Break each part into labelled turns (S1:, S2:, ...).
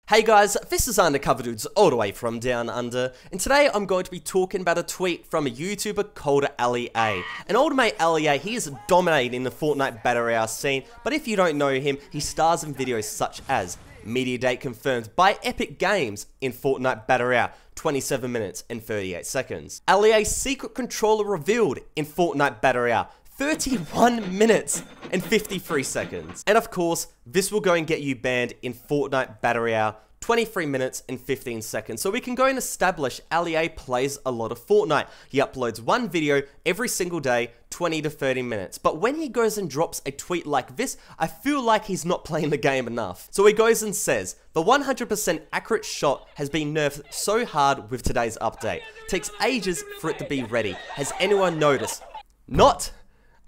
S1: Hey guys, this is Undercover Dudes all the way from down under, and today I'm going to be talking about a tweet from a YouTuber called LEA. An old mate LEA, he is dominating the Fortnite Battle Royale scene, but if you don't know him, he stars in videos such as Media Date Confirmed by Epic Games in Fortnite Battle Royale, 27 minutes and 38 seconds. LEA's secret controller revealed in Fortnite Battle Royale, 31 minutes and 53 seconds. And of course, this will go and get you banned in Fortnite Battle Royale, 23 minutes and 15 seconds. So we can go and establish LEA plays a lot of Fortnite. He uploads one video every single day, 20 to 30 minutes. But when he goes and drops a tweet like this, I feel like he's not playing the game enough. So he goes and says, the 100% accurate shot has been nerfed so hard with today's update. Takes ages for it to be ready. Has anyone noticed? Not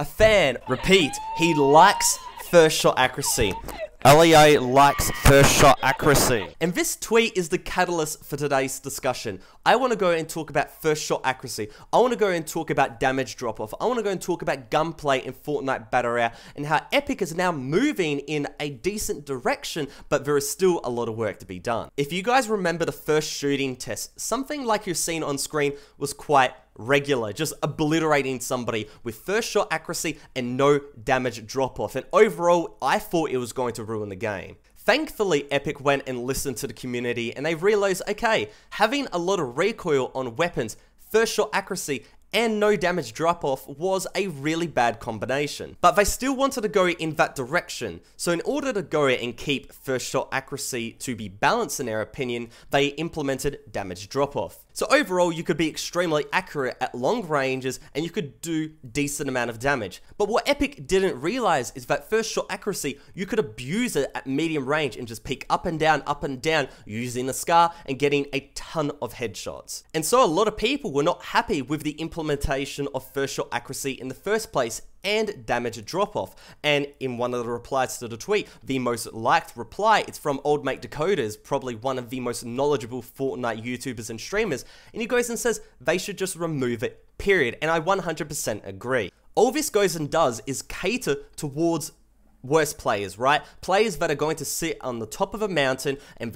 S1: a fan. Repeat, he likes first shot accuracy. LEA likes first shot accuracy. And this tweet is the catalyst for today's discussion. I want to go and talk about first shot accuracy. I want to go and talk about damage drop off. I want to go and talk about gunplay in Fortnite Battle Royale and how Epic is now moving in a decent direction, but there is still a lot of work to be done. If you guys remember the first shooting test, something like you've seen on screen was quite regular, just obliterating somebody with first shot accuracy and no damage drop off. And overall, I thought it was going to ruin the game. Thankfully, Epic went and listened to the community and they realized, okay, having a lot of recoil on weapons, first shot accuracy, and no damage drop off was a really bad combination. But they still wanted to go in that direction. So in order to go and keep first shot accuracy to be balanced in their opinion, they implemented damage drop off. So overall, you could be extremely accurate at long ranges and you could do decent amount of damage. But what Epic didn't realize is that first shot accuracy, you could abuse it at medium range and just peek up and down using the SCAR and getting a ton of headshots. And so a lot of people were not happy with the implementation of first shot accuracy in the first place and damage drop off. And in one of the replies to the tweet, the most liked reply, it's from old mate Dakotaz, probably one of the most knowledgeable Fortnite YouTubers and streamers, and he goes and says they should just remove it, period. And I 100% agree. All this goes and does is cater towards worse players, right? Players that are going to sit on the top of a mountain and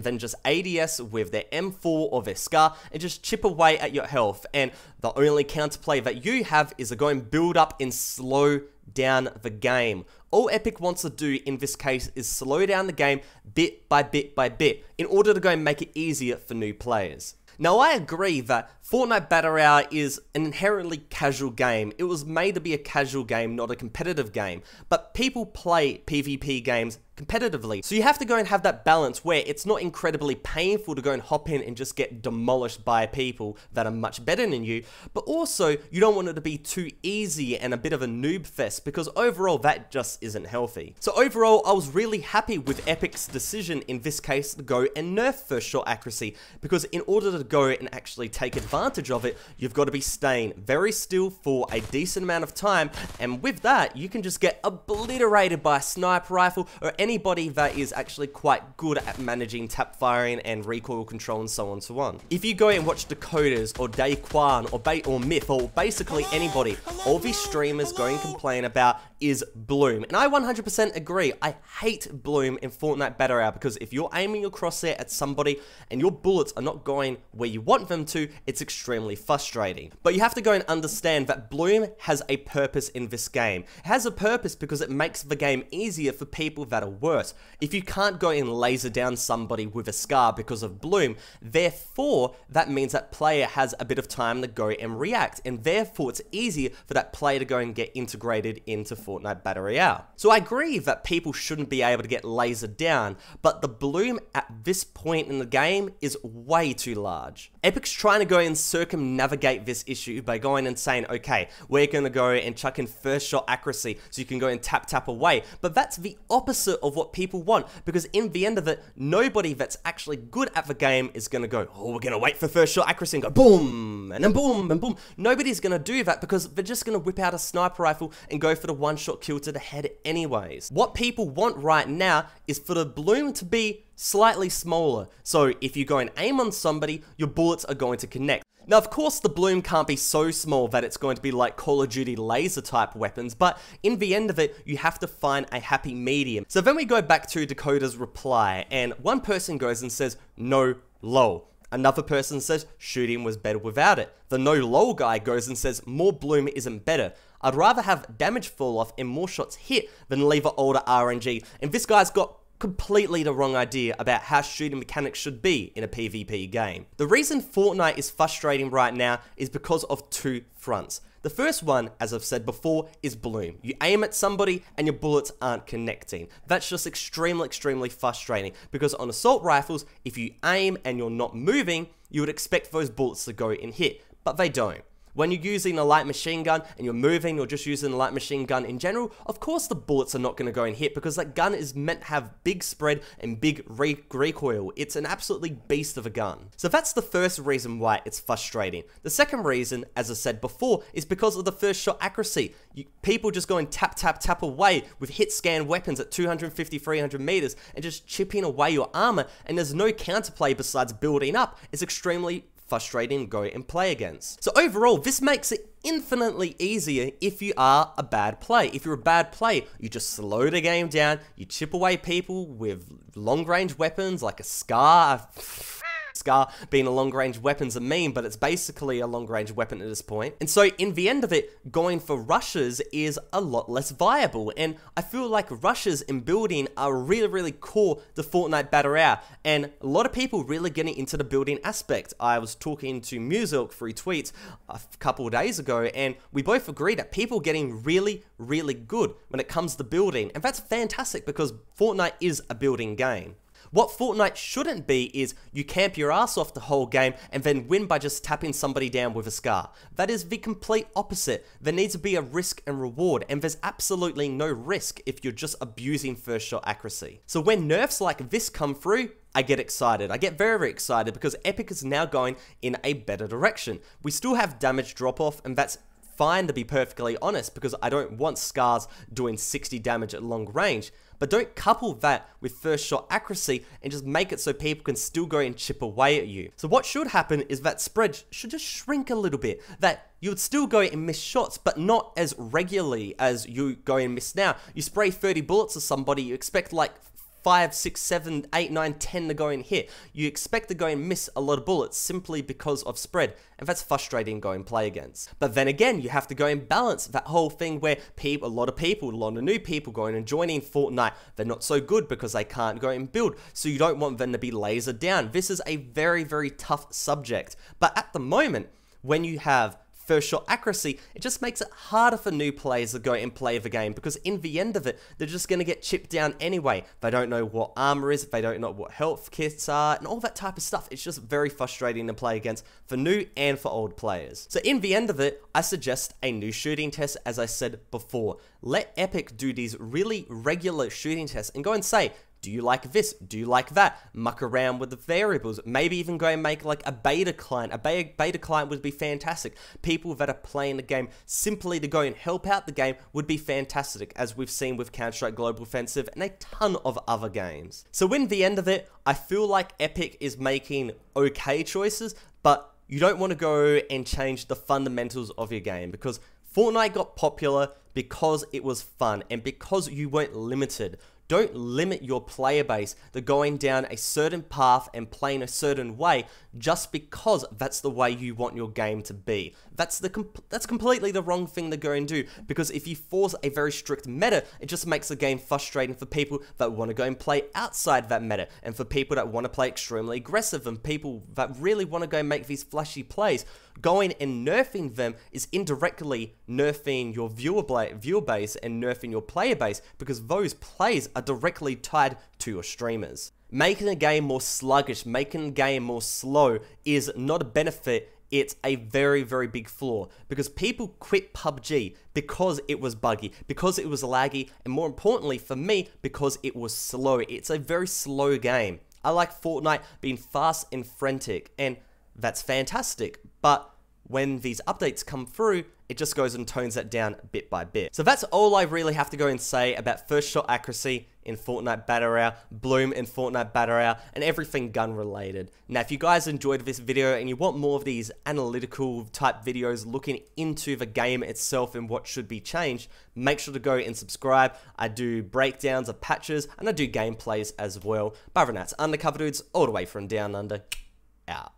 S1: then just ADS with their M4 or their SCAR and just chip away at your health. And the only counterplay that you have is to go and build up and slow down the game. All Epic wants to do in this case is slow down the game bit by bit by bit in order to go and make it easier for new players. Now, I agree that Fortnite Battle Royale is an inherently casual game. It was made to be a casual game, not a competitive game. But people play PvP games competitively. So you have to go and have that balance where it's not incredibly painful to go and hop in and just get demolished by people that are much better than you. But also, you don't want it to be too easy and a bit of a noob fest because overall, that just isn't healthy. So overall, I was really happy with Epic's decision in this case to go and nerf first shot accuracy because in order to go and actually take advantage of it, you've got to be staying very still for a decent amount of time, and with that you can just get obliterated by a sniper rifle or anybody that is actually quite good at managing tap firing and recoil control and so on and so on. If you go and watch Dakotaz or Daquan or Myth or basically anybody, all these streamers go and complain about is bloom, and I 100% agree. I hate bloom in Fortnite Battle Royale because if you're aiming your crosshair at somebody and your bullets are not going where you want them to, it's extremely frustrating. But you have to go and understand that bloom has a purpose in this game. It has a purpose because it makes the game easier for people that are worse. If you can't go and laser down somebody with a SCAR because of bloom, therefore that means that player has a bit of time to go and react, and therefore it's easier for that player to go and get integrated into Fortnite Battle Royale. So I agree that people shouldn't be able to get lasered down, but the bloom at this point in the game is way too large. Epic's trying to go and circumnavigate this issue by going and saying, okay, we're going to go and chuck in first shot accuracy so you can go and tap away. But that's the opposite of what people want, because in the end of it, nobody that's actually good at the game is going to go, oh, we're going to wait for first shot accuracy and go boom, and then boom, and boom. Nobody's going to do that because they're just going to whip out a sniper rifle and go for the one-shot kill to the head anyways. What people want right now is for the bloom to be slightly smaller. So if you go and aim on somebody, your bullets are going to connect. Now, of course, the bloom can't be so small that it's going to be like Call of Duty laser type weapons, but in the end of it, you have to find a happy medium. So then we go back to Dakotaz's reply, and one person goes and says, no, lol. Another person says, shooting was better without it. The no lol guy goes and says, more bloom isn't better. I'd rather have damage fall off and more shots hit than leave an older RNG. And this guy's got completely the wrong idea about how shooting mechanics should be in a PvP game. The reason Fortnite is frustrating right now is because of two fronts. The first one, as I've said before, is bloom. You aim at somebody and your bullets aren't connecting. That's just extremely frustrating, because on assault rifles, if you aim and you're not moving, you would expect those bullets to go and hit, but they don't. When you're using a light machine gun and you're moving or just using a light machine gun in general, of course the bullets are not going to go and hit, because that gun is meant to have big spread and big recoil. It's an absolutely beast of a gun. So that's the first reason why it's frustrating. The second reason, as I said before, is because of the first shot accuracy. People just go and tap away with hit scan weapons at 250, 300 meters and just chipping away your armor, and there's no counterplay besides building up. It's extremely frustrating to go and play against. So overall, this makes it infinitely easier if you are a bad player. If you're a bad player, you just slow the game down, you chip away people with long-range weapons like a Scar. Scar being a long-range weapon's a meme, but it's basically a long-range weapon at this point. And so in the end of it, going for rushes is a lot less viable, and I feel like rushes in building are really core to Fortnite Battle Royale, and a lot of people really getting into the building aspect. I was talking to Musilk through tweets a couple of days ago, and we both agree that people are getting really good when it comes to building, and that's fantastic because Fortnite is a building game. What Fortnite shouldn't be is you camp your ass off the whole game and then win by just tapping somebody down with a Scar. That is the complete opposite. There needs to be a risk and reward, and there's absolutely no risk if you're just abusing first shot accuracy. So when nerfs like this come through, I get excited. I get very excited because Epic is now going in a better direction. We still have damage drop off, and that's fine, to be perfectly honest, because I don't want Scars doing 60 damage at long range. But don't couple that with first shot accuracy and just make it so people can still go and chip away at you. So what should happen is that spread should just shrink a little bit. That you would still go and miss shots, but not as regularly as you go and miss now. You spray 30 bullets at somebody, you expect like 5, 6, 7, 8, 9, 10 to go and hit. You expect to go and miss a lot of bullets simply because of spread, and that's frustrating to go and play against. But then again, you have to go and balance that whole thing where a lot of new people going and joining Fortnite, they're not so good because they can't go and build, so you don't want them to be lasered down. This is a very tough subject, but at the moment, when you have first shot accuracy, it just makes it harder for new players to go and play the game, because in the end of it, they're just going to get chipped down anyway. They don't know what armor is, they don't know what health kits are, and all that type of stuff. It's just very frustrating to play against for new and for old players. So in the end of it, I suggest a new shooting test, as I said before. Let Epic do these really regular shooting tests and go and say, do you like this? Do you like that? Muck around with the variables. Maybe even go and make like a beta client. A beta client would be fantastic. People that are playing the game simply to go and help out the game would be fantastic, as we've seen with Counter-Strike Global Offensive and a ton of other games. So in the end of it, I feel like Epic is making okay choices, but you don't want to go and change the fundamentals of your game, because Fortnite got popular because it was fun and because you weren't limited. Don't limit your player base to going down a certain path and playing a certain way just because that's the way you want your game to be. That's completely the wrong thing to go and do, because if you force a very strict meta, it just makes the game frustrating for people that want to go and play outside that meta, and for people that want to play extremely aggressive, and people that really want to go and make these flashy plays. Going and nerfing them is indirectly nerfing your viewer base and nerfing your player base, because those plays are directly tied to your streamers. Making a game more sluggish, making a game more slow is not a benefit, it's a very big flaw, because people quit PUBG because it was buggy, because it was laggy, and more importantly for me, because it was slow. It's a very slow game. I like Fortnite being fast and frantic, and that's fantastic, but when these updates come through, it just goes and tones that down bit by bit. So that's all I really have to go and say about first shot accuracy in Fortnite Battle Royale, bloom in Fortnite Battle Royale, and everything gun related. Now, if you guys enjoyed this video and you want more of these analytical type videos looking into the game itself and what should be changed, make sure to go and subscribe. I do breakdowns of patches and I do gameplays as well. But other than that, it's Undercover Dudes all the way from down under, out.